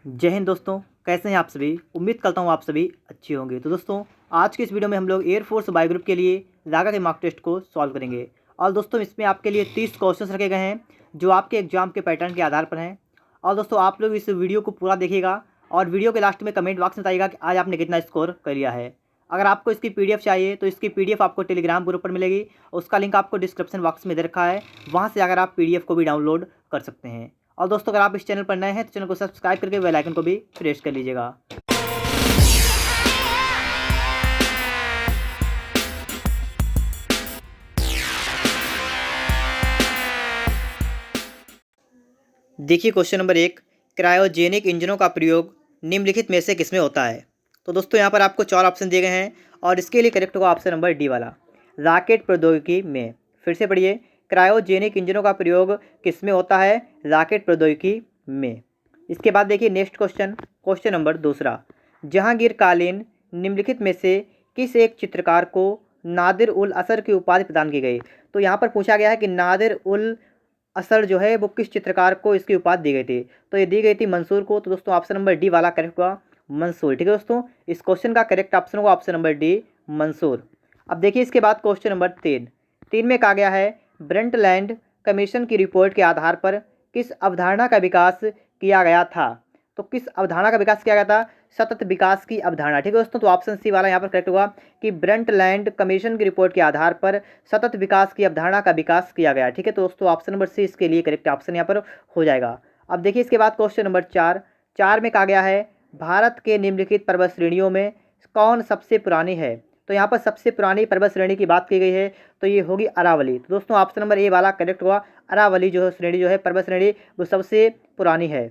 जय हिंद दोस्तों। कैसे हैं आप सभी। उम्मीद करता हूँ आप सभी अच्छे होंगे। तो दोस्तों आज के इस वीडियो में हम लोग एयरफोर्स बायो ग्रुप के लिए रागा के मॉक टेस्ट को सॉल्व करेंगे। और दोस्तों इसमें आपके लिए 30 क्वेश्चंस रखे गए हैं जो आपके एग्जाम के पैटर्न के आधार पर हैं। और दोस्तों आप लोग इस वीडियो को पूरा देखिएगा और वीडियो के लास्ट में कमेंट बॉक्स में बताइएगा कि आज आपने कितना स्कोर कर लिया है। अगर आपको इसकी PDF चाहिए तो इसकी PDF आपको टेलीग्राम ग्रुप पर मिलेगी। उसका लिंक आपको डिस्क्रिप्शन बॉक्स में दे रखा है, वहाँ से अगर आप PDF को भी डाउनलोड कर सकते हैं। और दोस्तों अगर आप इस चैनल पर नए हैं तो चैनल को सब्सक्राइब करके बेल आइकन को भी प्रेस कर लीजिएगा। देखिए क्वेश्चन नंबर 1, क्रायोजेनिक इंजनों का प्रयोग निम्नलिखित में से किसमें होता है। तो दोस्तों यहाँ पर आपको 4 ऑप्शन दिए गए हैं और इसके लिए करेक्ट होगा ऑप्शन नंबर डी वाला, रॉकेट प्रौद्योगिकी में। फिर से पढ़िए, क्रायोजेनिक इंजनों का प्रयोग किसमें होता है, रॉकेट प्रौद्योगिकी में। इसके बाद देखिए next question, question number 2, Jahangir कालीन निम्नलिखित में से किस एक चित्रकार को नादिर उल असर की उपाधि प्रदान की गई। तो यहाँ पर पूछा गया है कि नादिर उल असर जो है वो किस चित्रकार को इसकी उपाधि दी गई थी। तो ये दी गई थी मंसूर को। तो दोस्तों ऑप्शन नंबर डी वाला करेक्ट हुआ, मंसूर। ठीक है दोस्तों, इस क्वेश्चन का करेक्ट ऑप्शन होगा ऑप्शन नंबर डी, मंसूर। अब देखिए इसके बाद क्वेश्चन नंबर 3 में कहा गया है ब्रंटलैंड कमीशन की रिपोर्ट के आधार पर किस अवधारणा का विकास किया गया था। तो किस अवधारणा का विकास किया गया था, सतत विकास की अवधारणा। ठीक है दोस्तों, तो ऑप्शन सी वाला यहाँ पर करेक्ट होगा कि ब्रंटलैंड कमीशन की रिपोर्ट के आधार पर सतत विकास की अवधारणा का विकास किया गया। ठीक है, तो दोस्तों ऑप्शन नंबर सी इसके लिए करेक्ट ऑप्शन यहाँ पर हो जाएगा। अब देखिए इसके बाद क्वेश्चन नंबर 4 में कहा गया है भारत के निम्नलिखित पर्वत श्रेणियों में कौन सबसे पुरानी है। तो यहाँ पर सबसे पुरानी पर्वत श्रेणी की बात की गई है तो ये होगी अरावली। तो दोस्तों ऑप्शन नंबर ए वाला करेक्ट हुआ, अरावली जो है श्रेणी जो है पर्वत श्रेणी वो सबसे पुरानी है।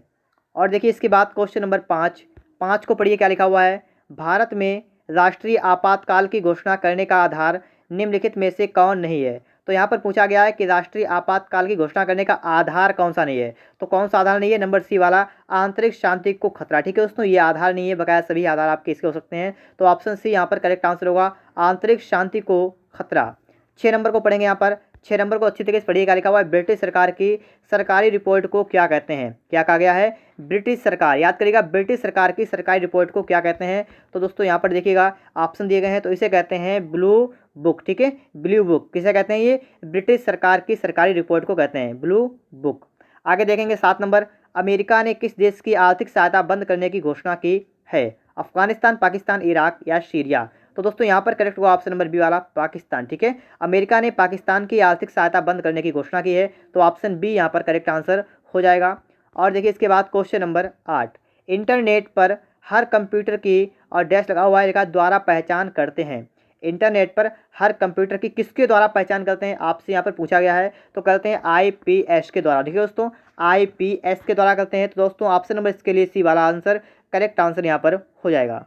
और देखिए इसके बाद क्वेश्चन नंबर 5 को पढ़िए क्या लिखा हुआ है, भारत में राष्ट्रीय आपातकाल की घोषणा करने का आधार निम्नलिखित में से कौन नहीं है। तो यहाँ पर पूछा गया है कि राष्ट्रीय आपातकाल की घोषणा करने का आधार कौन सा नहीं है। तो कौन सा आधार नहीं है, नंबर सी वाला, आंतरिक शांति को खतरा। ठीक है दोस्तों, ये आधार नहीं है, बकाया सभी आधार आपके इसके हो सकते हैं। तो ऑप्शन सी यहाँ पर करेक्ट आंसर होगा, आंतरिक शांति को खतरा। 6 नंबर को पढ़ेंगे। यहाँ पर 6 नंबर को अच्छी तरीके से पढ़िएगा, लिखा हुआ है ब्रिटिश सरकार की सरकारी रिपोर्ट को क्या कहते हैं। क्या कहा गया है, ब्रिटिश सरकार, याद करिएगा ब्रिटिश सरकार की सरकारी रिपोर्ट को क्या कहते हैं। तो दोस्तों यहाँ पर देखिएगा ऑप्शन दिए गए हैं, तो इसे कहते हैं ब्लू बुक। ठीक है, ब्लू बुक किसे कहते हैं, ये ब्रिटिश सरकार की सरकारी रिपोर्ट को कहते हैं ब्लू बुक। आगे देखेंगे 7 नंबर, अमेरिका ने किस देश की आर्थिक सहायता बंद करने की घोषणा की है, अफगानिस्तान, पाकिस्तान, इराक या सीरिया। तो दोस्तों यहाँ पर करेक्ट हुआ ऑप्शन नंबर बी वाला, पाकिस्तान। ठीक है, अमेरिका ने पाकिस्तान की आर्थिक सहायता बंद करने की घोषणा की है, तो ऑप्शन बी यहाँ पर करेक्ट आंसर हो जाएगा। और देखिए इसके बाद क्वेश्चन नंबर 8, इंटरनेट पर हर कंप्यूटर की और डैश लगा हुआ है, लिखा द्वारा पहचान करते हैं। इंटरनेट पर हर कंप्यूटर की किसके द्वारा पहचान करते हैं, आपसे यहाँ पर पूछा गया है। तो करते हैं IPS के द्वारा। ठीक है दोस्तों, IPS के द्वारा करते हैं। तो दोस्तों ऑप्शन नंबर इसके लिए सी वाला आंसर करेक्ट आंसर यहाँ पर हो जाएगा।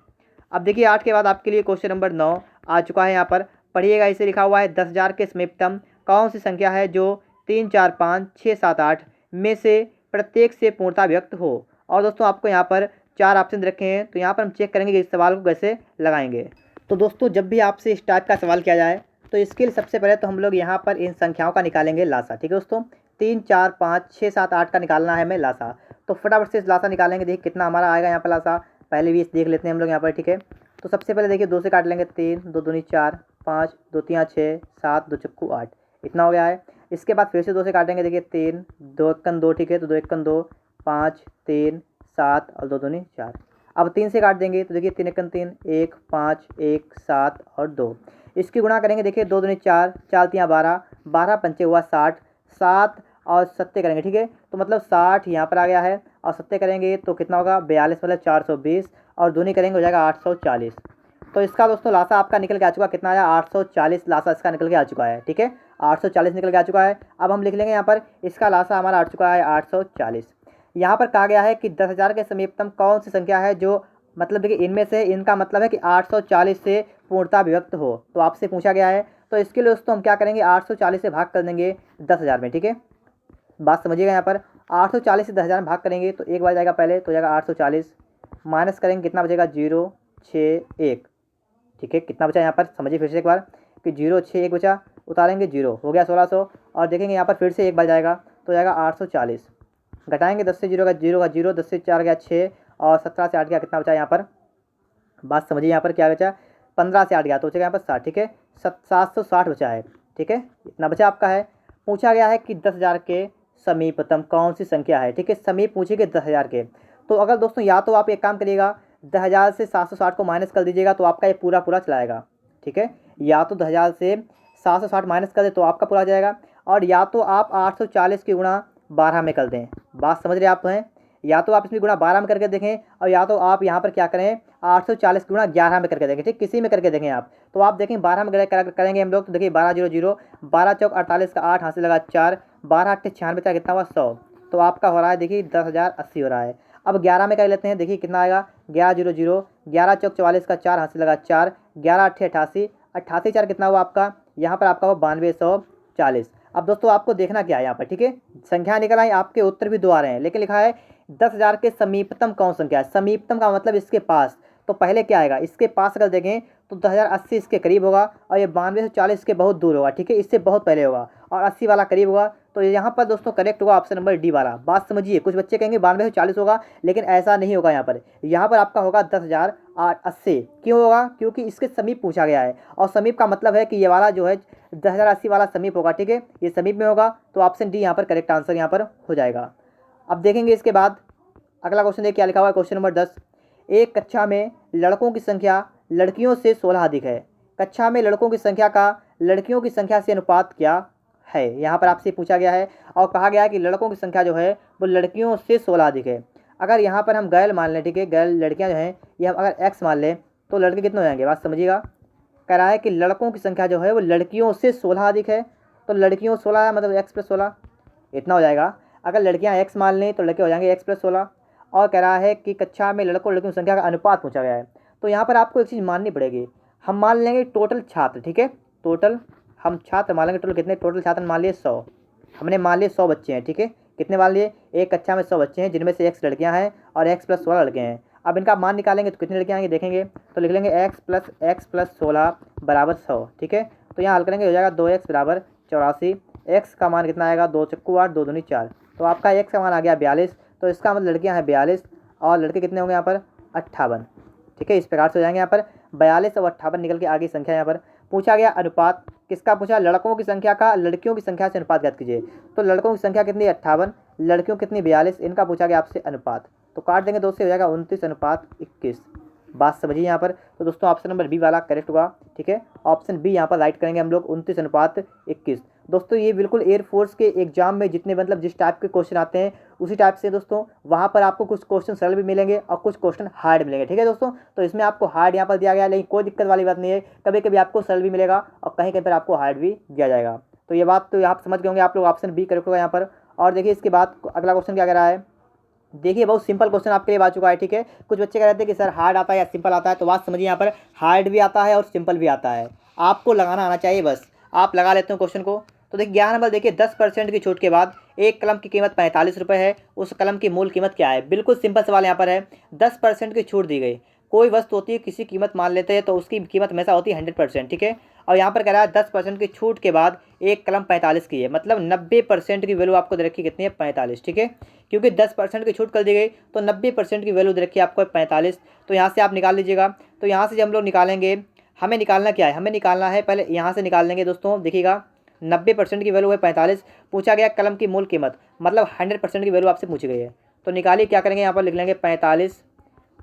अब देखिए 8 के बाद आपके लिए क्वेश्चन नंबर 9 आ चुका है। यहाँ पर पढ़िएगा, इसे लिखा हुआ है 10,000 के समीपतम कौन सी संख्या है जो 3, 4, 5, 6, 7, 8 में से प्रत्येक से पूर्णता व्यक्त हो। और दोस्तों आपको यहाँ पर 4 ऑप्शन रखे हैं, तो यहाँ पर हम चेक करेंगे कि इस सवाल को कैसे लगाएंगे। तो दोस्तों जब भी आपसे इस टाइप का सवाल किया जाए तो इसके लिए सबसे पहले तो हम लोग यहाँ पर इन संख्याओं का निकालेंगे लासा। ठीक है दोस्तों, 3, 4, 5, 6, 7, 8 का निकालना है हमें लासा। तो फटाफट से इस लासा निकालेंगे, देखिए कितना हमारा आएगा यहाँ पर लासा। पहले भी इस देख लेते हैं हम लोग यहाँ पर। ठीक है, तो सबसे पहले देखिए 2 से काट लेंगे, 3, 2 दूनी 4, 5, 2 3 6, 7, 2 चक्कू 8, इतना हो गया है। इसके बाद फिर से 2 से काटेंगे, देखिए 3, 2 एकन 2। ठीक है, तो 2 एकन 2, 5, 3, 7 और 2 दूनी 4। अब 3 से काट देंगे, तो देखिए 3 एकन 3, 1, 5, 1, 7 और 2। इसकी गुणा करेंगे, देखिए 2 दूनी 4, 4 3 12, 12 पंचे हुआ 60, 7 और 7 करेंगे। ठीक है, तो मतलब 60 यहाँ पर आ गया है और 7 करेंगे तो कितना होगा 42, मतलब 420 और दूनी करेंगे हो जाएगा 840। तो इसका दोस्तों लासा आपका निकल के आ चुका, कितना आया 840 लासा इसका निकल के आ चुका है। ठीक है, 840 निकल के आ चुका है। अब हम लिख लेंगे यहाँ पर इसका लासा हमारा आ चुका है 840। यहाँ पर कहा गया है कि 10,000 के समीपतम कौन सी संख्या है जो, मतलब देखिए इनमें से, इनका मतलब है कि 840 से पूर्णता विभक्त हो। तो आपसे पूछा गया है, तो इसके लिए दोस्तों हम क्या करेंगे, 840 से भाग कर देंगे 10,000 में। ठीक है, बात समझिएगा, यहाँ पर 840 से 10,000 में भाग करेंगे तो एक बार जाएगा पहले, तो जाएगा 840, माइनस करेंगे कितना बचेगा 0, 6, 1। ठीक है, कितना बचा यहाँ पर समझिए फिर से एक बार कि 0, 6, 1 बचा, उतारेंगे 0, हो गया 1600। और देखेंगे यहाँ पर फिर से एक बार जाएगा तो जाएगा 840, घटाएंगे 10 से 0 का 0 का 0, 10 से 4 गया 6 और 17 से 8 गया, कितना बचा यहाँ पर, बात समझिए। यहाँ पर क्या बचा, 15 से 8 गया तो बचेगा यहाँ पर 60, ठीक है, 760 बचा है, ठीक है, इतना बचा आपका है। पूछा गया है कि 10,000 के समीपतम कौन सी संख्या है, ठीक है, समीप पूछेंगे 10,000 के। तो अगर दोस्तों या तो आप एक काम करिएगा, 10,000 से 760 को माइनस कर दीजिएगा तो आपका ये पूरा पूरा चलाएगा, ठीक है, या तो 10,000 से 760 माइनस कर दे तो आपका पूरा आ जाएगा, और या तो आप 840 की गुणा 12 में कर दें, बात समझ रहे आप हैं, या तो आप इसमें गुणा 12 में करके देखें, और या तो आप यहाँ पर क्या करें 840 गुणा 11 में करके देखें, ठीक, किसी में करके देखें आप। तो आप देखें 12 में करेंगे हम लोग, तो देखिए 12 0 0, 12 चौक 48 का 8 हासिल लगा 4, 12 8 96 का कितना हुआ 100, तो आपका हो रहा है देखिए 10,080 हो रहा है। अब 11 में कर लेते हैं, देखिए कितना आएगा, 11 0 0, 11 चौक 44 का 4 हासिल लगा 4, 11 8 88, 88 4 कितना हुआ आपका, यहाँ पर आपका हुआ 9240। अब दोस्तों आपको देखना क्या है यहाँ पर, ठीक है, संख्या निकल आई, आपके उत्तर भी दो आ रहे हैं, लेकिन लिखा है 10,000 के समीपतम कौन संख्या है, समीपतम का मतलब इसके पास, तो पहले क्या आएगा, इसके पास अगर देखें तो 10,080 इसके करीब होगा, और ये 9240 इसके बहुत दूर होगा, ठीक है, इससे बहुत पहले होगा, और 80 वाला करीब होगा। तो यहाँ पर दोस्तों करेक्ट होगा ऑप्शन नंबर डी वाला, बात समझिए। कुछ बच्चे कहेंगे 9240 होगा, लेकिन ऐसा नहीं होगा, यहाँ पर आपका होगा 10,080। क्यों होगा, क्योंकि इसके समीप पूछा गया है, और समीप का मतलब है कि ये वाला जो है 10,080 वाला समीप होगा, ठीक है, ये समीप में होगा, तो ऑप्शन डी यहाँ पर करेक्ट आंसर यहाँ पर हो जाएगा। अब देखेंगे इसके बाद अगला क्वेश्चन देखिए क्या लिखा हुआ है, क्वेश्चन नंबर 10, एक कक्षा में लड़कों की संख्या लड़कियों से 16 अधिक है, कक्षा में लड़कों की संख्या का लड़कियों की संख्या से अनुपात क्या है, यहाँ पर आपसे पूछा गया है, और कहा गया है कि लड़कों की संख्या जो है वो लड़कियों से 16 अधिक है। अगर यहाँ पर हम गर्ल मान लें, ठीक है, गर्ल लड़कियाँ जो हैं ये हम अगर एक्स मान लें तो लड़के कितने हो जाएंगे, बात समझिएगा। कह रहा है कि लड़कों की संख्या जो है वो लड़कियों से 16 अधिक है, तो लड़कियों 16 है मतलब x + 16 इतना हो जाएगा। अगर लड़कियाँ x मान लें तो लड़के हो जाएंगे x + 16, और कह रहा है कि कक्षा में लड़कों लड़कियों की संख्या का अनुपात पूछा गया है। तो यहाँ पर आपको एक चीज़ माननी पड़ेगी, हम मान लेंगे टोटल छात्र, ठीक है, टोटल हम छात्र मान लेंगे, टोटल कितने, टोटल छात्र मान लिए 100, हमने मान लिए 100 बच्चे हैं, ठीक है, कितने मान लिए, एक कक्षा में 100 बच्चे हैं जिनमें से x लड़कियाँ हैं और x + 16 लड़के हैं। अब इनका मान निकालेंगे तो कितने लड़के आएंगे देखेंगे, तो लिख लेंगे x + 16 = 100, ठीक है, तो यहाँ हल करेंगे हो जाएगा 2x = 84, x का मान कितना आएगा, 2 चक्कू 8, 2 दूनी 4, तो आपका x का मान आ गया 42, तो इसका मतलब लड़कियाँ हैं 42 और लड़के कितने होंगे यहाँ पर 58, ठीक है, इस प्रकार से हो जाएंगे यहाँ पर 42 और 58 निकल के आगे संख्या। यहाँ पर पूछा गया अनुपात किसका पूछा, लड़कों की संख्या का लड़कियों की संख्या से अनुपात ज्ञात कीजिए, तो लड़कों की संख्या कितनी 58, लड़कियों कितनी 42, इनका पूछा गया आपसे अनुपात, तो काट देंगे 2 से हो जाएगा 29:21, बात समझिए यहाँ पर। तो दोस्तों ऑप्शन नंबर बी वाला करेक्ट होगा, ठीक है, ऑप्शन बी यहाँ पर राइट करेंगे हम लोग 29:21। दोस्तों ये बिल्कुल एयरफोर्स के एग्जाम में जितने मतलब जिस टाइप के क्वेश्चन आते हैं उसी टाइप से दोस्तों वहाँ पर आपको कुछ क्वेश्चन सरल भी मिलेंगे और कुछ क्वेश्चन हार्ड मिलेंगे, ठीक है दोस्तों। तो इसमें आपको हार्ड यहाँ पर दिया गया है, लेकिन कोई दिक्कत वाली बात नहीं है, कभी कभी आपको सरल भी मिलेगा और कहीं कहीं पर आपको हार्ड भी दिया जाएगा। तो ये बात तो आप समझ गए होंगे आप लोग, ऑप्शन बी करेक्ट होगा यहाँ पर। और देखिए इसके बाद अगला क्वेश्चन क्या कह रहा है, देखिए बहुत सिंपल क्वेश्चन आपके लिए आ चुका है, ठीक है, कुछ बच्चे कह रहे थे कि सर हार्ड आता है या सिंपल आता है, तो बात समझिए यहाँ पर हार्ड भी आता है और सिंपल भी आता है, आपको लगाना आना चाहिए, बस आप लगा लेते हो क्वेश्चन को। तो देखिए 11 नंबर देखिए 10% की छूट के बाद एक कलम की कीमत 45 रुपये है, उस कलम की मूल कीमत क्या है। बिल्कुल सिंपल सवाल यहाँ पर है, 10% की छूट दी गई, कोई वस्तु होती है किसी कीमत मान लेते हैं तो उसकी कीमत हमेशा होती है 100%, ठीक है, और यहाँ पर कह रहा है 10% की छूट के बाद एक कलम 45 की है, मतलब 90% की वैल्यू आपको दे रखी कितनी है 45, ठीक है, क्योंकि 10% की छूट कर दी गई तो 90% की वैल्यू दे रखी है आपको 45, तो यहाँ से आप निकाल लीजिएगा। तो यहाँ से जब हम लोग निकालेंगे, हमें निकालना क्या है, हमें निकालना है पहले यहाँ से निकाल लेंगे दोस्तों, देखिएगा 90% की वैल्यू है 45, पूछा गया कलम की मूल कीमत, मतलब 100% की वैल्यू आपसे पूछी गई है, तो निकालिए क्या करेंगे, यहाँ पर लिख लेंगे 45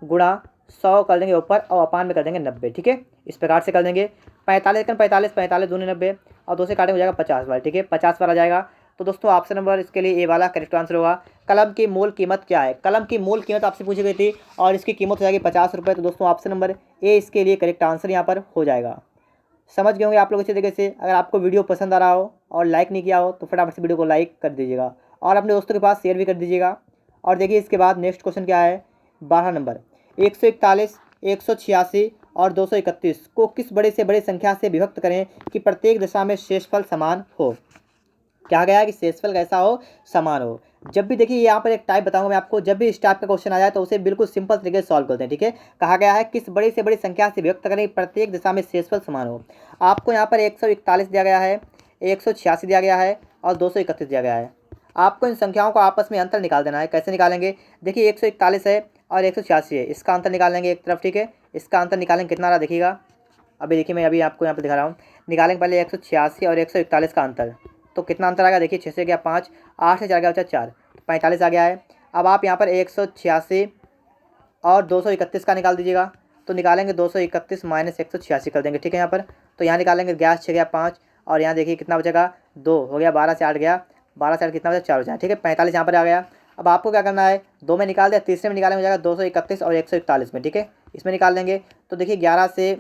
गुणा 100 कर देंगे ऊपर और अपान में कर देंगे 90, ठीक है, इस प्रकार से कर देंगे 45 45 45 दूनी 90 और 2 से काटेंगे हो जाएगा 50 वाला, ठीक है, 50 वाला जाएगा। तो दोस्तों ऑप्शन नंबर इसके लिए ए वाला करेक्ट आंसर होगा। कलम की मूल कीमत क्या है, कलम की मूल कीमत आपसे पूछी गई थी और इसकी कीमत हो जाएगी 50 रुपये, तो दोस्तों ऑप्शन नंबर ए इसके लिए करेक्ट आंसर यहाँ पर हो जाएगा। समझ गए होंगे आप लोग अच्छे तरीके से। अगर आपको वीडियो पसंद आ रहा हो और लाइक नहीं किया हो तो फटाफट से वीडियो को लाइक कर दीजिएगा और अपने दोस्तों के पास शेयर भी कर दीजिएगा। और देखिए इसके बाद नेक्स्ट क्वेश्चन क्या है, 12 नंबर 141, 186 और 231 को किस बड़े से बड़े संख्या से विभक्त करें कि प्रत्येक दिशा में शेषफल समान हो। क्या गया है कि शेषफल कैसा हो, समान हो। जब भी देखिए यहाँ पर एक टाइप बताऊंगा मैं आपको, जब भी इस टाइप का क्वेश्चन आ जाए तो उसे बिल्कुल सिंपल तरीके से सॉल्व करते हैं, ठीक है। कहा गया है किस बड़ी से बड़ी संख्या से विभक्त करें प्रत्येक दिशा में शेषफल समान हो। आपको यहाँ पर 141 दिया गया है, 186 दिया गया है और 231 दिया गया है। आपको इन संख्याओं को आपस में अंतर निकाल देना है। कैसे निकालेंगे, देखिए 141 है, और 186 है, इसका अंतर निकालेंगे एक तरफ, ठीक है। इसका अंतर निकालेंगे कितना रहा देखिएगा। अभी देखिए मैं अभी आपको यहाँ पे दिखा रहा हूँ। निकालेंगे पहले 186 और 141 का अंतर, तो कितना अंतर आ गया देखिए। 6 से गया 5, 8 से 4 गया बचा 4, 45 आ गया है। अब आप यहाँ पर 186 और 231 का निकाल दीजिएगा, तो निकालेंगे 231 माइनस 186 कर देंगे, ठीक है। यहाँ पर तो यहाँ निकालेंगे, गैस 6 गया 5, और यहाँ देखिए कितना बचेगा 2 हो गया, 12 से 8 गया, 12 से 8 कितना बचा 4 बचा, ठीक है। 45 यहाँ पर आ गया। अब आपको क्या करना है, 2 में निकाल दिया, तीसरे में निकालेंगे हो जाएगा 231 और 141 में, ठीक है। इसमें निकाल देंगे तो देखिए 11 से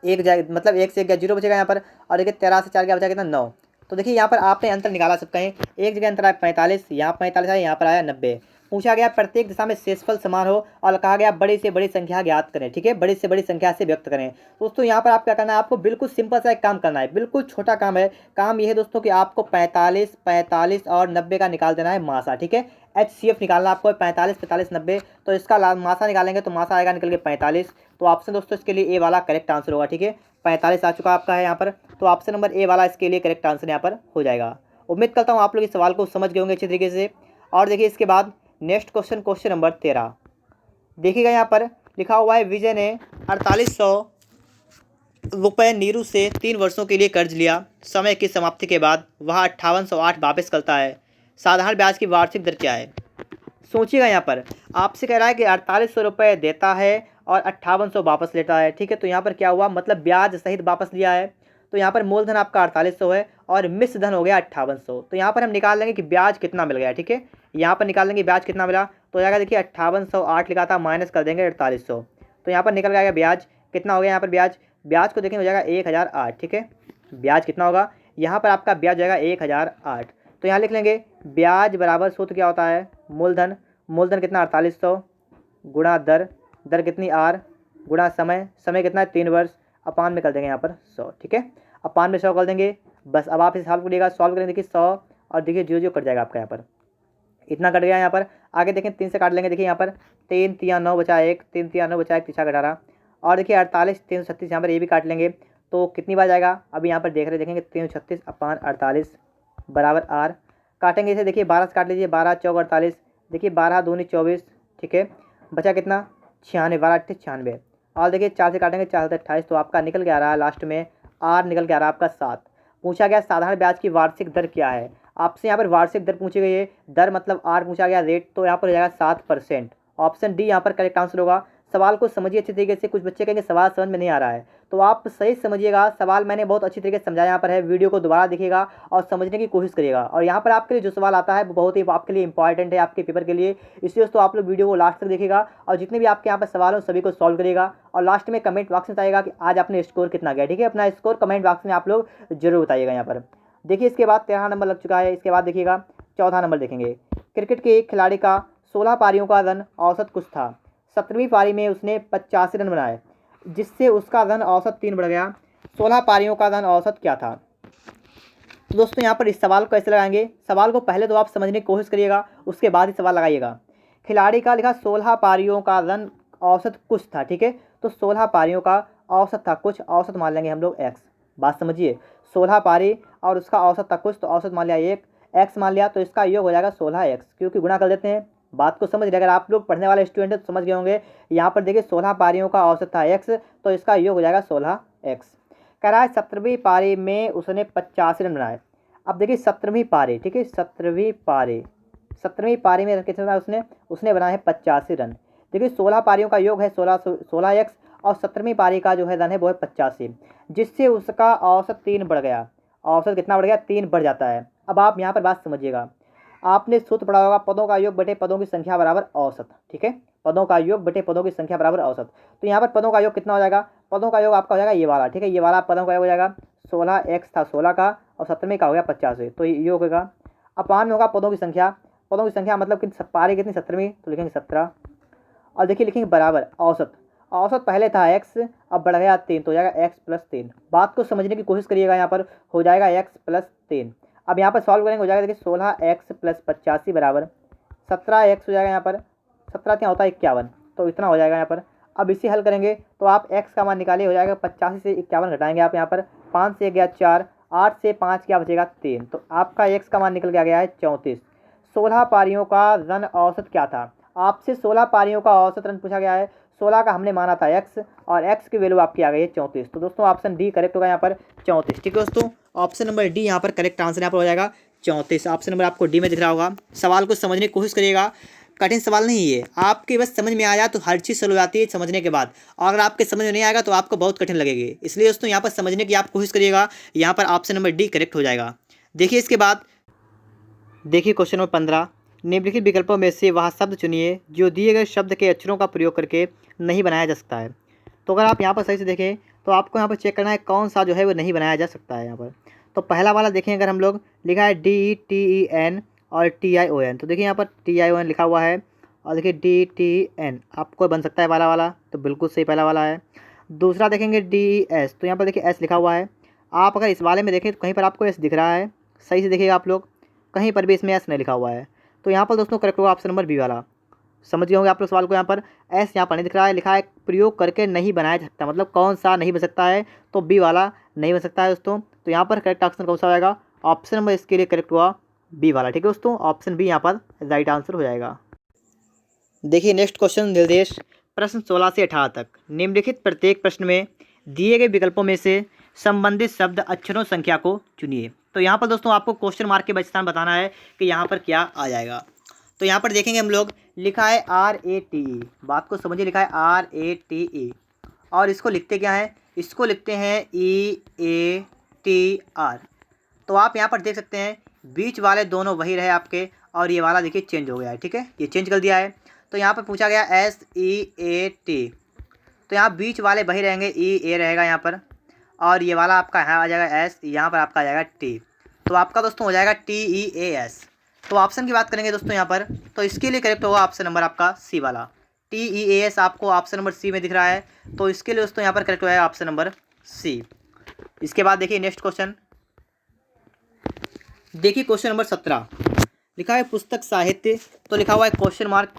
1 जाए, मतलब 1 से 1 गया, 0 बचेगा यहाँ पर। और देखिए 13 से 4 गया बचा कितना 9। तो देखिए यहाँ पर आपने अंतर निकाला, सब कहें एक जगह अंतर आया 45, यहाँ 45 आया, यहाँ पर आया 90। पूछा गया प्रत्येक दिशा में शेषफल समान हो और कहा गया बड़ी से बड़ी संख्या ज्ञात करें, ठीक है, बड़ी से बड़ी संख्या से व्यक्त करें। दोस्तों यहाँ पर आप क्या करना है, आपको बिल्कुल सिंपल सा एक काम करना है, बिल्कुल छोटा काम है। काम यह है दोस्तों कि आपको 45, 45 और 90 का निकाल देना है मासा, ठीक है। HCF निकालना आपको 45, 45, 90। तो इसका मासा निकालेंगे तो मासा आएगा निकल के 45। तो ऑप्शन दोस्तों इसके लिए ए वाला करेक्ट आंसर होगा, ठीक है। 45 आ चुका आपका है यहाँ पर, तो ऑप्शन नंबर ए वाला इसके लिए करेक्ट आंसर यहाँ पर हो जाएगा। उम्मीद करता हूँ आप लोग इस सवाल को समझ गए होंगे अच्छी तरीके से। और देखिए इसके बाद नेक्स्ट क्वेश्चन, क्वेश्चन नंबर 13 देखिएगा। यहाँ पर लिखा हुआ है, विजय ने 4800 रुपये नीरू से 3 वर्षों के लिए कर्ज लिया। समय की समाप्ति के बाद वह 5808 वापस करता है। साधारण ब्याज की वार्षिक दर क्या है। सोचिएगा, यहाँ पर आपसे कह रहा है कि 4800 रुपये देता है और 5800 वापस लेता है, ठीक है। तो यहाँ पर क्या हुआ, मतलब ब्याज सहित वापस लिया है। तो यहाँ पर मूलधन आपका 4800 है और मिश्र धन हो गया 5800। तो यहाँ पर हम निकाल लेंगे कि ब्याज कितना मिल गया, ठीक है। यहाँ पर निकाल लेंगे ब्याज कितना मिला, तो हो जाएगा देखिए 5808 लिखा था, माइनस कर देंगे 4800। तो यहाँ पर निकल गया ब्याज कितना हो गया। यहाँ पर ब्याज को देखेंगे हो जाएगा 1008, ठीक है। ब्याज कितना होगा, यहाँ पर आपका ब्याज हो जाएगा 1008। तो यहाँ लिख लेंगे ब्याज बराबर सूत्र क्या होता है, मूलधन। मूलधन कितना 4800 गुणा दर, दर कितनी आर, गुणा समय, समय कितना है 3 वर्ष, अपान में कर देंगे यहाँ पर 100, ठीक है। अपान में 100 कर देंगे बस। अब आप इस सॉल्व करिएगा, सॉल्व करेंगे देखिए 100 और देखिए 0 0 कट जाएगा आपका यहाँ पर, इतना कट गया यहाँ पर। आगे देखें 3 से काट लेंगे, देखिए यहाँ पर 3 3 9 बचा 1, 3 3 9 बचा 1, 3 18। और देखिए 48 336 यहाँ पर ये भी काट लेंगे, तो कितनी बार जाएगा। अभी यहाँ पर देख रहे देखेंगे 336 अपान 48 बराबर आर। काटेंगे इसे, देखिए 12 से काट लीजिए, 12 चौक 48, देखिए 12 दूनी 24, ठीक है। बचा कितना 96, 12 8 96। और देखिए 4 से काटेंगे, 4 से 28, तो आपका निकल के आ रहा है लास्ट में आर निकल के आ रहा है आपका 7। पूछा गया साधारण ब्याज की वार्षिक दर क्या है। आपसे यहाँ पर वार्षिक दर पूछी गई है, दर मतलब आर पूछा गया, रेट तो यहाँ पर हो जाएगा 7%। ऑप्शन डी यहाँ पर करेक्ट आंसर होगा। सवाल को समझिए अच्छी तरीके से। कुछ बच्चे कहेंगे सवाल समझ में नहीं आ रहा है, तो आप सही समझिएगा। सवाल मैंने बहुत अच्छी तरीके से समझाया यहाँ पर है, वीडियो को दोबारा देखिएगा और समझने की कोशिश करिएगा। और यहाँ पर आपके लिए जो सवाल आता है वो बहुत ही आपके लिए इंपॉर्टेंट है, आपके पेपर के लिए। इसलिए दोस्तों आप लोग वीडियो को लास्ट तक देखिएगा और जितने भी आपके यहाँ पर सवाल हो सभी को सॉल्व करिएगा। और लास्ट में कमेंट बॉक्स में बताइएगा कि आज आपने स्कोर कितना गया, ठीक है। अपना स्कोर कमेंट बॉक्स में आप लोग जरूर बताइएगा। यहाँ पर देखिए इसके बाद 13 नंबर लग चुका है। इसके बाद देखिएगा 14 नंबर देखेंगे। क्रिकेट के एक खिलाड़ी का 16 पारियों का रन औसत कुछ था। 17वीं पारी में उसने 85 रन बनाए, जिससे उसका रन औसत 3 बढ़ गया। 16 पारियों का रन औसत क्या था। तो दोस्तों यहाँ पर इस सवाल को कैसे लगाएंगे, सवाल को पहले तो आप समझने की कोशिश करिएगा, उसके बाद ही सवाल लगाइएगा। खिलाड़ी का लिखा 16 पारियों का रन औसत कुछ था, ठीक है। तो 16 पारियों का औसत था कुछ, औसत मान लेंगे हम लोग एक्स। बात समझिए, 16 पारी और उसका औसत था कुछ, तो औसत मान लिया 1, एक्स मान लिया, तो इसका योग हो जाएगा 16x, क्योंकि गुणा कर देते हैं। बात को समझ रहे, अगर आप लोग पढ़ने वाले स्टूडेंट हैं तो समझ गए होंगे। यहाँ पर देखिए 16 पारियों का औसत था x, तो इसका योग हो जाएगा 16x। कह रहा है 17वीं पारी में उसने 85 रन बनाए। अब देखिए 17वीं पारी, ठीक है, 17वीं पारी में कितना उसने बनाए हैं 85 रन। देखिए 16 पारियों का योग है 16x और 17वीं पारी का जो है रन है वो है 85, जिससे उसका औसत 3 बढ़ गया। औसत कितना बढ़ गया, 3 बढ़ जाता है। अब आप यहाँ पर बात समझिएगा, आपने सूत्र पढ़ा होगा पदों का योग बटे पदों की संख्या बराबर औसत, ठीक है। पदों का योग बटे पदों की संख्या बराबर औसत। तो यहाँ पर पदों का योग कितना हो जाएगा, पदों का योग आपका हो जाएगा ये वाला, ठीक है। ये वाला पदों का योग हो जाएगा 16x था 16 का और 17वें का हो गया 85, तो ये योग होगा। अपान में होगा पदों की संख्या, पदों की संख्या मतलब कि पारी कितनी 17वीं, तो लिखेंगे 17। और देखिए लिखेंगे बराबर औसत, औसत पहले था x, अब बढ़ गया 3, तो हो जाएगा x + 3। बात को समझने की कोशिश करिएगा, यहाँ पर हो जाएगा x + 3। अब यहाँ पर सॉल्व करेंगे, हो जाएगा देखिए 16x + 85 बराबर 17x हो जाएगा। यहाँ पर 17 क्या होता है 51, तो इतना हो जाएगा यहाँ पर। अब इसे हल करेंगे तो आप x का मान निकालिए, हो जाएगा 85 से 51 घटाएंगे आप यहाँ पर, 5 से 1 गया 4, 8 से 5 क्या बचेगा 3, तो आपका x का मान निकल के आ गया है 34। 16 पारियों का रन औसत क्या था। आपसे 16 पारियों का औसत रन पूछा गया है। 16 का हमने माना था एक्स, और एक्स की वैल्यू आपकी आ गई है 34। तो दोस्तों ऑप्शन डी करेक्ट होगा यहाँ पर 34। ठीक है दोस्तों, ऑप्शन नंबर डी यहाँ पर करेक्ट आंसर यहाँ पर हो जाएगा 34। ऑप्शन नंबर आपको डी में दिख रहा होगा। सवाल को समझने की कोशिश करिएगा, कठिन सवाल नहीं है, आपके बस समझ में आ जाए तो हर चीज़ सॉल्व हो जाती है समझने के बाद, और अगर आपके समझ में नहीं आएगा तो आपको बहुत कठिन लगेगी। इसलिए दोस्तों यहाँ पर समझने की आप कोशिश करिएगा, यहाँ पर ऑप्शन नंबर डी करेक्ट हो जाएगा। देखिए इसके बाद देखिए क्वेश्चन नंबर 15, निम्नलिखित विकल्पों में से वह शब्द चुनिए जो दिए गए शब्द के अक्षरों का प्रयोग करके नहीं बनाया जा सकता है। तो अगर आप यहाँ पर सही से देखें तो आपको यहाँ पर चेक करना है कौन सा जो है वो नहीं बनाया जा सकता है यहाँ पर। तो पहला वाला देखें, अगर हम लोग लिखा है DETEN और TION, तो देखिए यहाँ पर TION लिखा हुआ है, और देखिए DTN आपको बन सकता है पहला वाला, तो बिल्कुल सही पहला वाला है। दूसरा देखेंगे DES, तो यहाँ पर देखिए S लिखा हुआ है। आप अगर इस वाले में देखें तो कहीं पर आपको S दिख रहा है, सही से देखिएगा आप लोग, कहीं पर भी इसमें S नहीं लिखा हुआ है। तो यहाँ पर दोस्तों करेक्ट होगा ऑप्शन नंबर बी वाला। समझ गए होंगे आप लोग सवाल को। यहाँ पर एस यहाँ पर नहीं दिख रहा है, लिखा है प्रयोग करके नहीं बनाया जा सकता, मतलब कौन सा नहीं बन सकता है, तो बी वाला नहीं बन सकता है दोस्तों। तो यहाँ पर करेक्ट ऑप्शन कौन सा हो जाएगा, ऑप्शन नंबर इसके लिए करेक्ट हुआ बी वाला। ठीक है दोस्तों, ऑप्शन बी यहाँ पर राइट आंसर हो जाएगा। देखिए नेक्स्ट क्वेश्चन, निर्देश प्रश्न 16 से 18 तक। निम्नलिखित प्रत्येक प्रश्न में दिए गए विकल्पों में से संबंधित शब्द अक्षरों संख्या को चुनिए। तो यहाँ पर दोस्तों आपको क्वेश्चन मार्क के बचतान बताना है कि यहाँ पर क्या आ जाएगा। तो यहाँ पर देखेंगे हम लोग, लिखा है RATE, बात को समझिए, लिखा है RATE, और इसको लिखते क्या है, इसको लिखते हैं EATR। तो आप यहाँ पर देख सकते हैं बीच वाले दोनों वही रहे आपके, और ये वाला देखिए चेंज हो गया है। ठीक है, ये चेंज कर दिया है। तो यहाँ पर पूछा गया SEAT, तो यहाँ बीच वाले वही रहेंगे, EA रहेगा यहाँ पर, और ये वाला आपका यहाँ आ जाएगा S, यहाँ पर आपका आ जाएगा T। तो आपका दोस्तों हो जाएगा TEAS। तो ऑप्शन की बात करेंगे दोस्तों यहाँ पर, तो इसके लिए करेक्ट होगा ऑप्शन नंबर आपका सी वाला, TEAS आपको ऑप्शन नंबर सी में दिख रहा है। तो इसके लिए दोस्तों यहाँ पर करेक्ट होगा ऑप्शन नंबर सी। इसके बाद देखिए नेक्स्ट क्वेश्चन, देखिए क्वेश्चन नंबर 17, लिखा है पुस्तक साहित्य, तो लिखा हुआ है क्वेश्चन मार्क,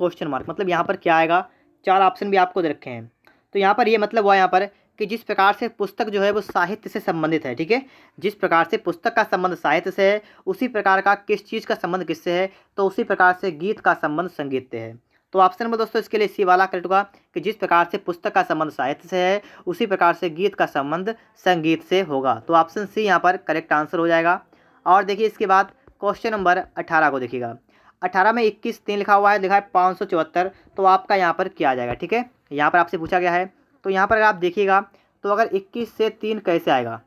मतलब यहाँ पर क्या आएगा, 4 ऑप्शन भी आपको दे रखे हैं। तो यहाँ पर ये मतलब हुआ यहाँ पर कि जिस प्रकार से पुस्तक जो है वो साहित्य से संबंधित है, ठीक है, जिस प्रकार से पुस्तक का संबंध साहित्य से है, उसी प्रकार का किस चीज़ का संबंध किससे है, तो उसी प्रकार से गीत का संबंध संगीत से है। तो ऑप्शन नंबर दोस्तों इसके लिए सी वाला करेक्ट होगा कि जिस प्रकार से पुस्तक का संबंध साहित्य से है, उसी प्रकार से गीत का संबंध संगीत से होगा। तो ऑप्शन सी यहाँ पर करेक्ट आंसर हो जाएगा। और देखिए इसके बाद क्वेश्चन नंबर 18 को देखिएगा, 18 में 21-3 लिखा हुआ है, लिखा है 574, तो आपका यहाँ पर क्या आ जाएगा। ठीक है, यहाँ पर आपसे पूछा गया है, तो यहाँ पर अगर आप देखिएगा तो अगर 21 से 3 कैसे आएगा,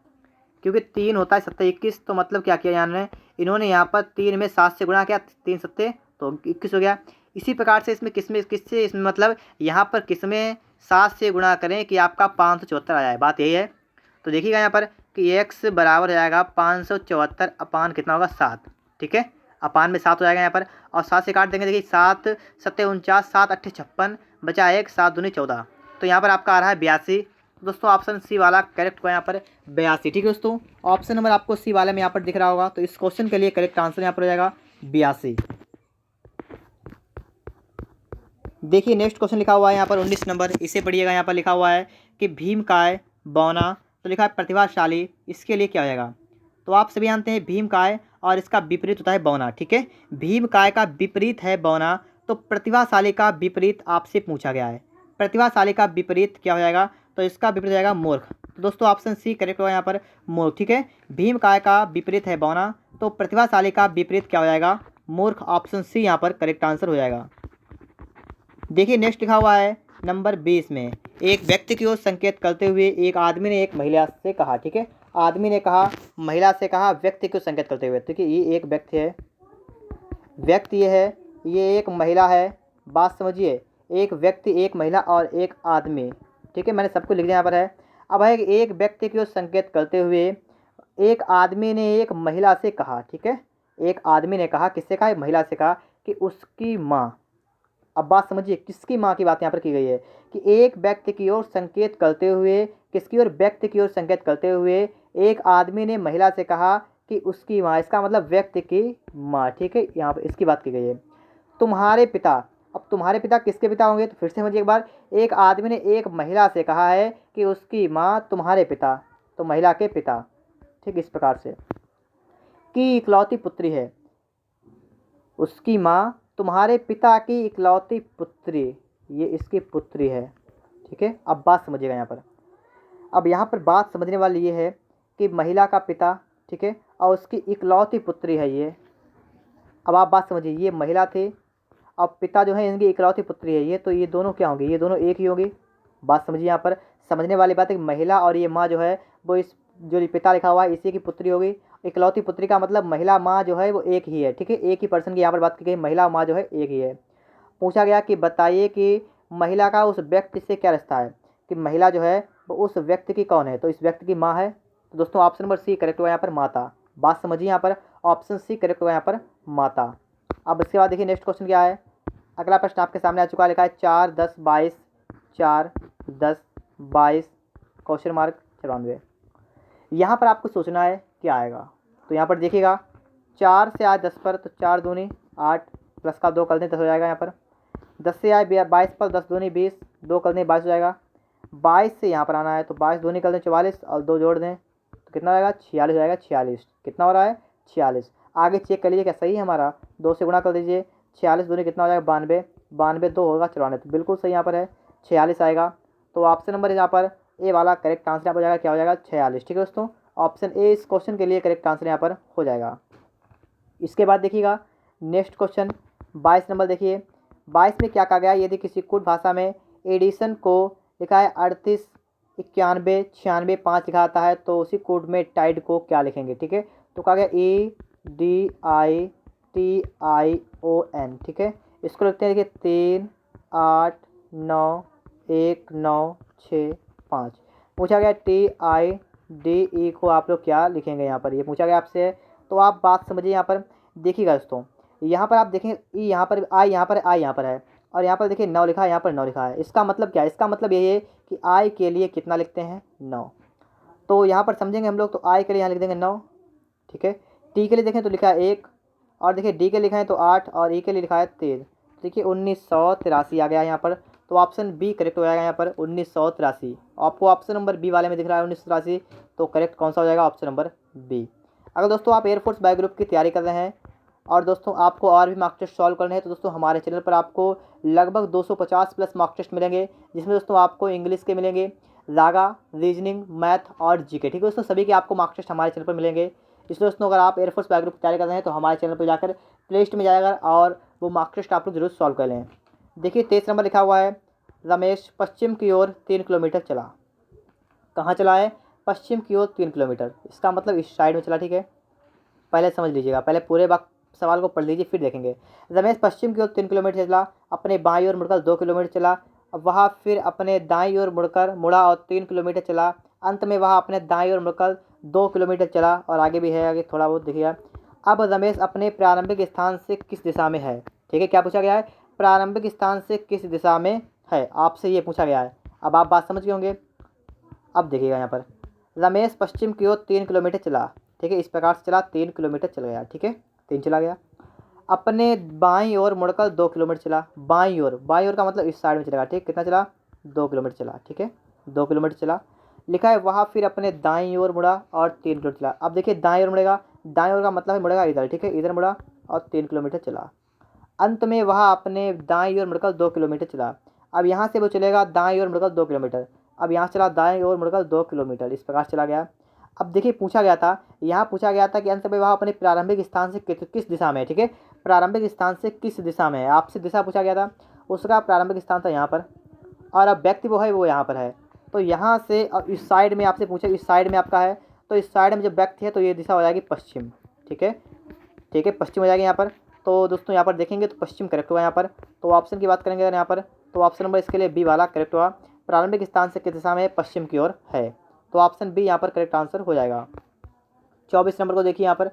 क्योंकि 3 होता है 7 21, तो मतलब क्या किया इन्होंने यहाँ पर 3 में 7 से गुणा किया, 3 7 तो 21 हो गया। इसी प्रकार से इसमें किससे इसमें मतलब यहाँ पर किसमें 7 से गुणा करें कि आपका 574 आ जाए, बात यही है। तो देखिएगा यहाँ पर कि x बराबर हो जाएगा 574 अपान कितना होगा 7। ठीक है, अपान में 7 हो जाएगा यहाँ पर, और 7 से काट देंगे, देखिए 7 7 49, 7 8 56, बचा 1, 7 दूनी 14, तो यहाँ पर आपका आ रहा है 82। दोस्तों ऑप्शन सी वाला करेक्ट हुआ यहाँ पर 82। ठीक है दोस्तों, ऑप्शन नंबर आपको सी वाले में यहाँ पर दिख रहा होगा, तो इस क्वेश्चन के लिए करेक्ट आंसर यहाँ पर हो जाएगा 82। देखिए नेक्स्ट क्वेश्चन लिखा हुआ है यहाँ पर 19 नंबर, इसे पढ़िएगा। यहाँ पर लिखा हुआ है कि भीमकाय बौना, तो लिखा है प्रतिभाशाली, इसके लिए क्या हो जाएगा। तो आप सभी जानते हैं भीमकाय और इसका विपरीत होता है बौना। ठीक है, भीमकाय का विपरीत है बौना, तो प्रतिभाशाली का विपरीत आपसे पूछा गया है। प्रतिभाशाली का विपरीत क्या हो जाएगा, तो इसका विपरीत हो जाएगा मूर्ख। तो दोस्तों ऑप्शन सी करेक्ट होगा यहाँ पर मूर्ख। ठीक है, भीमकाय का विपरीत है बौना, तो प्रतिभाशाली का विपरीत क्या हो जाएगा, मूर्ख। ऑप्शन सी यहाँ पर करेक्ट आंसर हो जाएगा। देखिए नेक्स्ट लिखा हुआ है नंबर 20 में, एक व्यक्ति की ओर संकेत करते हुए एक आदमी ने एक महिला से कहा। ठीक है, आदमी ने कहा, महिला से कहा, व्यक्ति को संकेत करते हुए। ठीक है, ये एक व्यक्ति है, व्यक्ति ये है, ये एक महिला है, बात समझिए, एक व्यक्ति, एक महिला और एक आदमी। ठीक है, मैंने सबको लिख दिया यहाँ पर है। अब है एक व्यक्ति की ओर संकेत करते हुए एक आदमी ने एक महिला से कहा। ठीक है, एक आदमी ने कहा, किससे कहा, एक महिला से कहा कि उसकी माँ। अब बात समझिए, किसकी माँ की बात यहाँ पर की गई है कि एक व्यक्ति की ओर संकेत करते हुए, किसकी ओर, व्यक्ति की ओर संकेत करते हुए एक आदमी ने महिला से कहा कि उसकी माँ, इसका मतलब व्यक्ति की माँ। ठीक है, यहाँ पर इसकी बात की गई है। तुम्हारे पिता, अब तुम्हारे पिता किसके पिता होंगे, तो फिर से समझिए एक बार, एक आदमी ने एक महिला से कहा है कि उसकी माँ तुम्हारे पिता, तो महिला के पिता। ठीक, इस प्रकार से कि इकलौती पुत्री है, उसकी माँ तुम्हारे पिता की इकलौती पुत्री, ये इसकी पुत्री है। ठीक है, अब बात समझिएगा यहाँ पर। अब यहाँ पर बात समझने वाली ये है कि महिला का पिता, ठीक है, और उसकी इकलौती पुत्री है ये। अब आप बात समझिए, ये महिला थी, अब पिता जो है इनकी इकलौती पुत्री है ये, तो ये दोनों क्या होंगे, ये दोनों एक ही होगी। बात समझिए यहाँ पर, समझने वाली बात है कि महिला और ये माँ जो है वो इस जो ये पिता लिखा हुआ है इसी की पुत्री होगी। इकलौती पुत्री का मतलब महिला माँ जो है वो एक ही है। ठीक है, एक ही पर्सन की यहाँ पर बात की गई, महिला माँ जो है एक ही है। पूछा गया कि बताइए कि महिला का उस व्यक्ति से क्या रिश्ता है, कि महिला जो है वो उस व्यक्ति की कौन है, तो इस व्यक्ति की माँ है। तो दोस्तों ऑप्शन नंबर सी करेक्ट हुआ यहाँ पर, माता। बात समझिए यहाँ पर, ऑप्शन सी करेक्ट हुआ यहाँ पर, माता। अब इसके बाद देखिए नेक्स्ट क्वेश्चन क्या है। अगला प्रश्न आपके सामने आ चुका है, लिखा है 4 10 22, 4 10 22 क्वेश्चन मार्क 94। यहाँ पर आपको सोचना है क्या आएगा। तो यहाँ पर देखिएगा 4 से आए 10 पर, तो 4 दूनी 8, प्लस का 2 कर दें 10 हो जाएगा यहाँ पर। 10 से आए 22 पर, 10 दूनी 20, 2 कर दें 22 हो जाएगा। 22 से यहाँ पर आना है, तो 22 दूनी कर दें 44 और 2 जोड़ दें तो कितना हो जाएगा, 46 हो जाएगा। 46 कितना हो रहा है, 46। आगे चेक कर लीजिए क्या सही है हमारा, 2 से गुणा कर दीजिए, 46 दूनी कितना हो जाएगा, 92, 92 2 होगा 94, तो बिल्कुल सही यहाँ पर है, 46 आएगा। तो ऑप्शन नंबर यहाँ पर ए वाला करेक्ट आंसर यहाँ पर हो जाएगा, क्या हो जाएगा, 46। ठीक है दोस्तों, ऑप्शन ए इस क्वेश्चन के लिए करेक्ट आंसर यहाँ पर हो जाएगा। इसके बाद देखिएगा नेक्स्ट क्वेश्चन 22 नंबर देखिए। 22 में क्या कहा गया, यदि किसी कुट भाषा में एडिशन को लिखा है 38 91 96 5 लिखा आता है, तो उसी कोड में टाइड को क्या लिखेंगे। ठीक है, तो कहा गया EDITION। ठीक है, इसको लिखते हैं देखिए 3 8 9 1 9 6 5। पूछा गया TIDE को आप लोग क्या लिखेंगे, यहाँ पर ये पूछा गया आपसे। तो आप बात समझिए यहाँ पर, देखिएगा दोस्तों, यहाँ पर आप देखें ई यहाँ पर आई यहाँ पर आई यहाँ पर है, और यहाँ पर देखिए 9 लिखा है, यहाँ पर 9 लिखा है। इसका मतलब क्या है, इसका मतलब यही है कि आई के लिए कितना लिखते हैं, 9। तो यहाँ पर समझेंगे हम लोग, तो आई के लिए यहाँ लिख देंगे 9। ठीक है, टी के लिए देखें तो लिखा है 1, और देखिए डी के लिखा है तो 8, और ई के लिए लिखा है 13। देखिए 1983 आ गया यहाँ पर, तो ऑप्शन बी करेक्ट हो जाएगा यहाँ पर 1983। आपको ऑप्शन नंबर बी वाले में दिख रहा है 1983, तो करेक्ट कौन सा हो जाएगा, ऑप्शन नंबर बी। अगर दोस्तों आप एयरफोर्स बायो ग्रुप की तैयारी कर रहे हैं और दोस्तों आपको और भी मार्क टेस्ट सॉल्व करने हैं, तो दोस्तों हमारे चैनल पर आपको लगभग 250 प्लस मार्क टेस्ट मिलेंगे, जिसमें दोस्तों आपको इंग्लिश के मिलेंगे, जागा, रीजनिंग, मैथ और जीके। ठीक है दोस्तों, सभी के आपको मार्क टेस्ट हमारे चैनल पर मिलेंगे। इसलिए दोस्तों अगर आप एयरफोर्स बायो ग्रुप की तैयारी कर रहे हैं तो हमारे चैनल पर जाकर प्ले लिस्ट में जाएगा और वो मार्क टेस्ट आप लोग जरूर सॉल्व कर लें। देखिए 23 नंबर लिखा हुआ है, रमेश पश्चिम की ओर 3 किलोमीटर चला। कहाँ चला है, पश्चिम की ओर 3 किलोमीटर, इसका मतलब इस साइड में चला। ठीक है, पहले समझ लीजिएगा, पहले पूरे सवाल को पढ़ लीजिए फिर देखेंगे। रमेश पश्चिम की ओर 3 किलोमीटर चला, अपने बाईं ओर मुड़कर 2 किलोमीटर चला, वह फिर अपने दाईं ओर मुड़ा और 3 किलोमीटर चला। अंत में वह अपने दाईं ओर मुड़कर 2 किलोमीटर चला, और आगे भी है, आगे थोड़ा बहुत देखिएगा। अब रमेश अपने प्रारंभिक स्थान से किस दिशा में है। ठीक है, क्या पूछा गया है, प्रारंभिक स्थान से किस दिशा में है, आपसे ये पूछा गया है। अब आप बात समझ गए होंगे। अब देखिएगा यहाँ पर, रमेश पश्चिम की ओर 3 किलोमीटर चला। ठीक है, इस प्रकार से चला, 3 किलोमीटर चल गया। ठीक है, 3 चला गया। अपने बाईं ओर मुड़कर 2 किलोमीटर चला, बाईं ओर का मतलब इस साइड में चलेगा। ठीक, कितना चला, 2 किलोमीटर चला। ठीक है, 2 किलोमीटर चला। लिखा है वहाँ फिर अपने दाईं ओर मुड़ा और 3 किलोमीटर चला। अब देखिए दाईं ओर मुड़ेगा, दाईं ओर का मतलब है मुड़ेगा इधर। ठीक है, इधर मुड़ा और 3 किलोमीटर चला। अंत में वह अपने दाईं ओर मुड़कर 2 किलोमीटर चला। अब यहाँ से वो चलेगा दाईं ओर मुड़कर 2 किलोमीटर, अब यहाँ चला दाईं ओर मुड़कर 2 किलोमीटर, इस प्रकार चला गया। अब देखिए पूछा गया था, यहाँ पूछा गया था कि अंत में वह अपने प्रारंभिक स्थान से किस दिशा में है। ठीक है, प्रारंभिक स्थान से किस दिशा में है, आपसे दिशा पूछा गया था, उसका प्रारंभिक स्थान था यहाँ पर, और अब व्यक्ति वो है वो यहाँ पर है। तो यहाँ से अब इस साइड में आपसे पूछा, इस साइड में आपका है, तो इस साइड में जब व्यक्ति है तो ये दिशा हो जाएगी पश्चिम। ठीक है, ठीक है, पश्चिम हो जाएगी यहाँ पर। तो दोस्तों यहाँ पर देखेंगे तो पश्चिम करेक्ट हुआ यहाँ पर। तो ऑप्शन की बात करेंगे अगर यहाँ पर, तो ऑप्शन नंबर इसके लिए बी वाला करेक्ट हुआ, प्रारंभिक स्थान से किस दिशा में, पश्चिम की ओर है। तो ऑप्शन बी यहाँ पर करेक्ट आंसर हो जाएगा। 24 नंबर को देखिए यहाँ पर,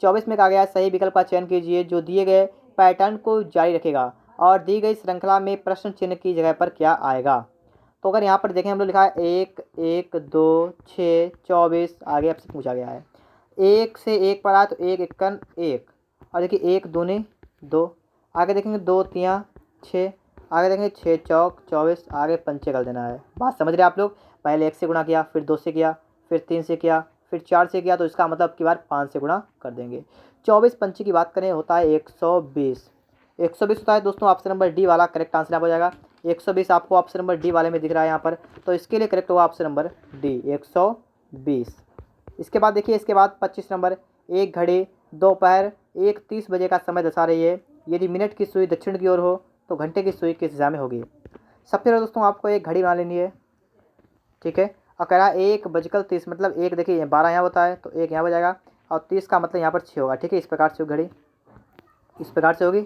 24 में कहा गया है सही विकल्प का चयन कीजिए जो दिए गए पैटर्न को जारी रखेगा और दी गई श्रृंखला में प्रश्न चिन्ह की जगह पर क्या आएगा। तो अगर यहाँ पर देखें हम लोग लिखा है 1 1 2 6 24, आगे आपसे पूछा गया है 1 से 1 पर आए तो 1 1 1, और देखिए 1 दूनी 2, आगे देखेंगे 2 3 6, आगे देखेंगे 6 चौक 24, आगे पंचे कर देना है। बात समझ रहे आप लोग, पहले 1 से गुणा किया, फिर 2 से किया, फिर 3 से किया, फिर 4 से किया, तो इसका मतलब की बार 5 से गुणा कर देंगे। 24 पंचे की बात करें होता है 120, 120 होता है दोस्तों, ऑप्शन नंबर डी वाला करेक्ट आंसर यहाँ हो जाएगा। 120 आपको ऑप्शन नंबर डी वाले में दिख रहा है यहाँ पर, तो इसके लिए करेक्ट होगा ऑप्शन नंबर डी 120। इसके बाद देखिए, इसके बाद 25 नंबर, एक घड़ी दोपहर 1:30 बजे का समय दर्शा रही है। यदि मिनट की सुई दक्षिण की ओर हो तो घंटे की सुई किस दिशा में होगी। सबसे पहले दोस्तों आपको एक घड़ी बना लेनी है, ठीक है। और कह रहा है 1:30, मतलब एक देखिए 12 यहाँ होता है तो एक यहाँ हो जाएगा, और 30 का मतलब यहाँ पर 6 होगा, ठीक है। इस प्रकार से घड़ी इस प्रकार से होगी।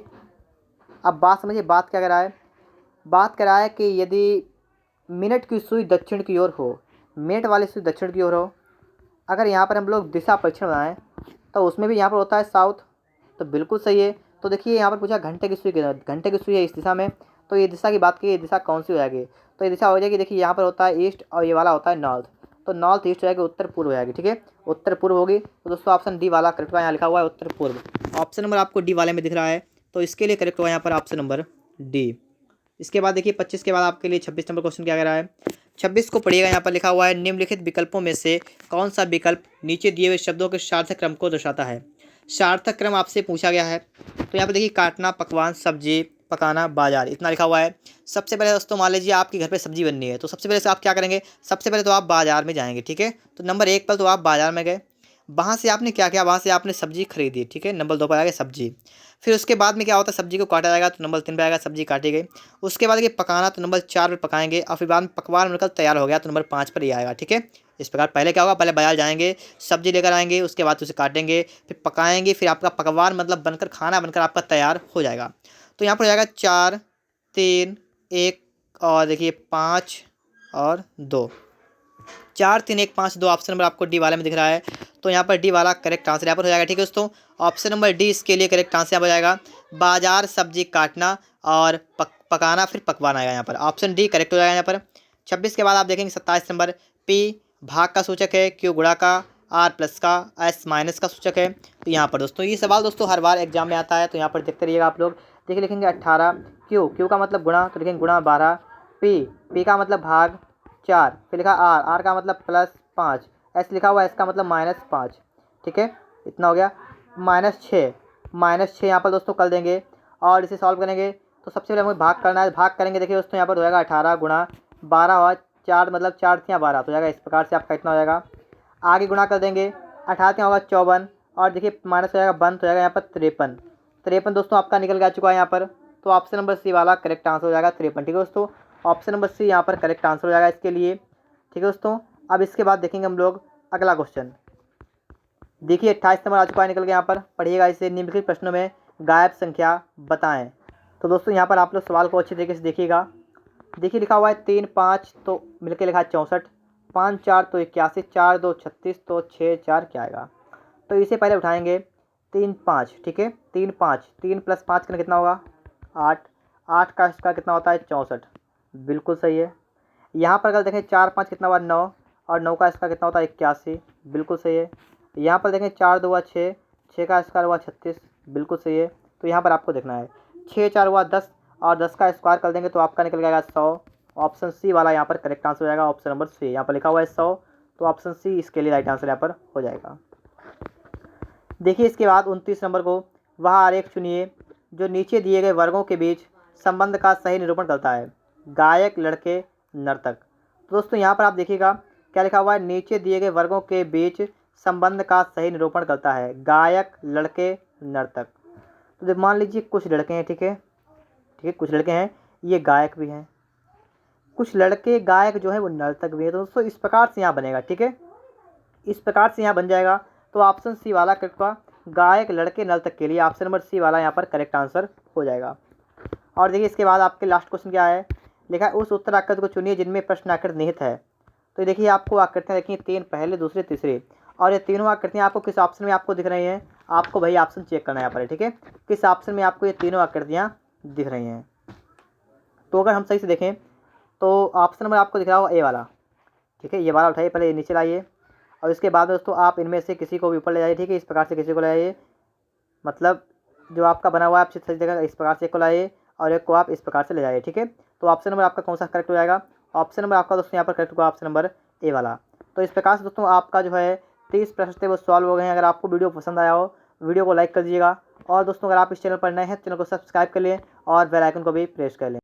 अब बात समझिए, बात क्या कर रहा है, बात कर रहा है कि यदि मिनट की सुई दक्षिण की ओर हो, मिनट वाली सुई दक्षिण की ओर हो, अगर यहाँ पर हम लोग दिशा परीक्षण बनाएं तो उसमें भी यहाँ पर होता है साउथ, तो बिल्कुल सही है। तो देखिए यहाँ पर पूछा घंटे की सुई, घंटे की सुई है इस दिशा में, तो ये दिशा की बात की, ये दिशा कौन सी हो जाएगी, तो ये दिशा हो जाएगी, देखिए यहाँ पर होता है ईस्ट और ये वाला होता है नॉर्थ, तो नॉर्थ ईस्ट हो जाएगी, उत्तर पूर्व हो जाएगी, ठीक है। उत्तर पूर्व होगी, तो दोस्तों ऑप्शन डी वाला करेक्ट होगा, यहाँ लिखा हुआ है उत्तर पूर्व। ऑप्शन नंबर आपको डी वाले में दिख रहा है, तो इसके लिए करेक्ट होगा यहाँ पर ऑप्शन नंबर डी। इसके बाद देखिए 25 के बाद आपके लिए 26 नंबर क्वेश्चन क्या कह रहा है। 26 को पढ़िएगा, यहाँ पर लिखा हुआ है निम्नलिखित विकल्पों में से कौन सा विकल्प नीचे दिए हुए शब्दों के सार्थक क्रम को दर्शाता है। सार्थक क्रम आपसे पूछा गया है, तो यहाँ पर देखिए काटना, पकवान, सब्जी, पकाना, बाजार, इतना लिखा हुआ है। सबसे पहले दोस्तों मान लीजिए आपके घर पे सब्जी बननी है, तो सबसे पहले से आप क्या करेंगे, सबसे पहले तो आप बाजार में जाएंगे, ठीक है। तो नंबर 1 पर तो आप बाजार में गए, वहाँ से आपने क्या किया, वहाँ से आपने सब्जी खरीदी, ठीक है। नंबर 2 पर आएगा सब्जी, फिर उसके बाद में क्या होता है, सब्जी को काटा जाएगा, तो नंबर 3 पर आएगा सब्जी काटी गई। उसके बाद देखिए पकाना, तो नंबर 4 पर पकाएंगे, और फिर बाद में पकवान बनकर तैयार हो गया, तो नंबर 5 पर ही आएगा, ठीक है। इस प्रकार पहले क्या होगा, पहले बाजार जाएंगे, सब्जी लेकर आएंगे, उसके बाद उसे काटेंगे, फिर पकाएंगे, फिर आपका पकवान मतलब बनकर, खाना बनकर आपका तैयार हो जाएगा। तो यहाँ पर हो जाएगा 4, 3, 1 और देखिए 5 और 2, 4, 3, 1, 5, 2 ऑप्शन नंबर आपको डी वाले में दिख रहा है, तो यहाँ पर डी वाला करेक्ट आंसर यहाँ पर हो जाएगा, ठीक है दोस्तों। ऑप्शन नंबर डी इसके लिए करेक्ट आंसर यहाँ पर हो जाएगा, बाजार, सब्जी काटना और पकाना, फिर पकवान आएगा यहाँ पर, ऑप्शन डी करेक्ट हो जाएगा यहाँ पर। 26 के बाद आप देखेंगे 27 नंबर, पी भाग का सूचक है, क्यू गुणा का, आर प्लस का, एस माइनस का सूचक है। तो यहाँ पर दोस्तों ये सवाल दोस्तों हर बार एग्जाम में आता है, तो यहाँ पर देखते रहिएगा आप लोग। देखिए लिखेंगे 18, क्यू का मतलब गुणा, तो लिखेंगे गुणा 12, पी का मतलब भाग 4, फिर लिखा आर का मतलब +5, एस लिखा हुआ है, इसका मतलब -5, ठीक है। इतना हो गया। -6 यहाँ पर दोस्तों कर देंगे, और इसे सॉल्व करेंगे तो सबसे पहले हमें भाग करना है। भाग करेंगे, देखिए दोस्तों यहाँ पर हो जाएगा 18 गुणा 12 और 4 मतलब 4 × 12, तो हो जाएगा इस प्रकार से आपका इतना हो जाएगा। आगे गुणा कर देंगे, 18 होगा 54, और देखिए माइनस हो जाएगा, बंद हो जाएगा यहाँ पर 53 दोस्तों आपका निकल गया चुका है यहाँ पर। तो ऑप्शन नंबर सी वाला करेक्ट आंसर हो जाएगा 53, ठीक है दोस्तों। ऑप्शन नंबर सी यहाँ पर करेक्ट आंसर हो जाएगा इसके लिए, ठीक है दोस्तों। अब इसके बाद देखेंगे हम लोग अगला क्वेश्चन। देखिए 28 नंबर आ चुका है, निकल गया यहाँ पर। पढ़िएगा इसे, निम्नलिखित प्रश्नों में गायब संख्या बताएं। तो दोस्तों यहाँ पर आप लोग सवाल को अच्छी तरीके से देखिएगा। देखिए लिखा हुआ है 3, 5 तो मिलकर लिखा है 64, 5, 4 तो 81, 4, 2 36, तो 6, 4 क्या आएगा। तो इसे पहले उठाएंगे 3, 5, ठीक है। 3, 5, 3 + 5 करना कितना होगा 8, 8 का इसका कितना होता है 64, बिल्कुल सही है। यहाँ पर अगर देखें 4, 5 कितना हुआ 9, और 9 का इसका कितना होता है 81, बिल्कुल सही है। यहाँ पर देखें 4, 2 हुआ 6, 6 का स्क्वायर हुआ 36, बिल्कुल सही है। तो यहाँ पर आपको देखना है 6, 4 हुआ 10, और 10 का स्क्वायर कर देंगे तो आपका निकल जाएगा 100। ऑप्शन सी वाला यहाँ पर करेक्ट आंसर हो जाएगा, ऑप्शन नंबर सी। यहाँ पर लिखा हुआ है 100, तो ऑप्शन सी इसके लिए राइट आंसर यहाँ पर हो जाएगा। देखिए इसके बाद 29 नंबर को, वह आरेख चुनिए जो नीचे दिए गए वर्गों के बीच संबंध का सही निरूपण करता है। गायक, लड़के, नर्तक। तो दोस्तों यहाँ पर आप देखिएगा क्या लिखा हुआ है, नीचे दिए गए वर्गों के बीच संबंध का सही निरूपण करता है। गायक, लड़के, नर्तक। तो मान लीजिए कुछ लड़के हैं, ठीक है, ठीक है, कुछ लड़के हैं, ये गायक भी हैं, कुछ लड़के गायक जो है वो नर्तक भी है। तो दोस्तों इस प्रकार से यहाँ बनेगा, ठीक है, इस प्रकार से यहाँ बन जाएगा। तो ऑप्शन सी वाला करेक्ट होगा, गायक, लड़के, नर्तक के लिए ऑप्शन नंबर सी वाला यहाँ पर करेक्ट आंसर हो जाएगा। और देखिए इसके बाद आपके लास्ट क्वेश्चन क्या है, लिखा है उस उत्तर आकृति को चुनिए जिनमें प्रश्न आकृति निहित है। तो देखिए आपको आकृतियाँ देखिए 3, पहले, दूसरे, तीसरे, और ये तीनों आकृतियाँ आपको किस ऑप्शन में आपको दिख रही हैं, आपको भाई ऑप्शन चेक करना है यहाँ पर, ठीक है, किस ऑप्शन में आपको ये तीनों आकृतियाँ दिख रही हैं। तो अगर हम सही से देखें तो ऑप्शन नंबर आपको दिख रहा होगा ए वाला, ठीक है। ये वाला उठाइए, पहले ये नीचे लाइए, और इसके बाद दोस्तों आप इनमें से किसी को भी ऊपर ले जाइए, ठीक है, इस प्रकार से किसी को ले जाइए, मतलब जो आपका बना हुआ है आप सही जगह इस प्रकार से एक को लाइए, और एक को आप इस प्रकार से ले जाइए, ठीक है। तो ऑप्शन नंबर आपका कौन सा करेक्ट हो जाएगा, ऑप्शन नंबर आपका दोस्तों यहाँ पर करेक्ट होगा ऑप्शन नंबर ए वाला। तो इस प्रकार से दोस्तों आपका जो है 30 प्रश्न थे वो सॉल्व हो गए हैं। अगर आपको वीडियो पसंद आया हो वीडियो को लाइक कर दीजिएगा। और दोस्तों अगर आप इस चैनल पर नए हैं तो चैनल को सब्सक्राइब कर लें और बेल आइकन को भी प्रेस कर लें।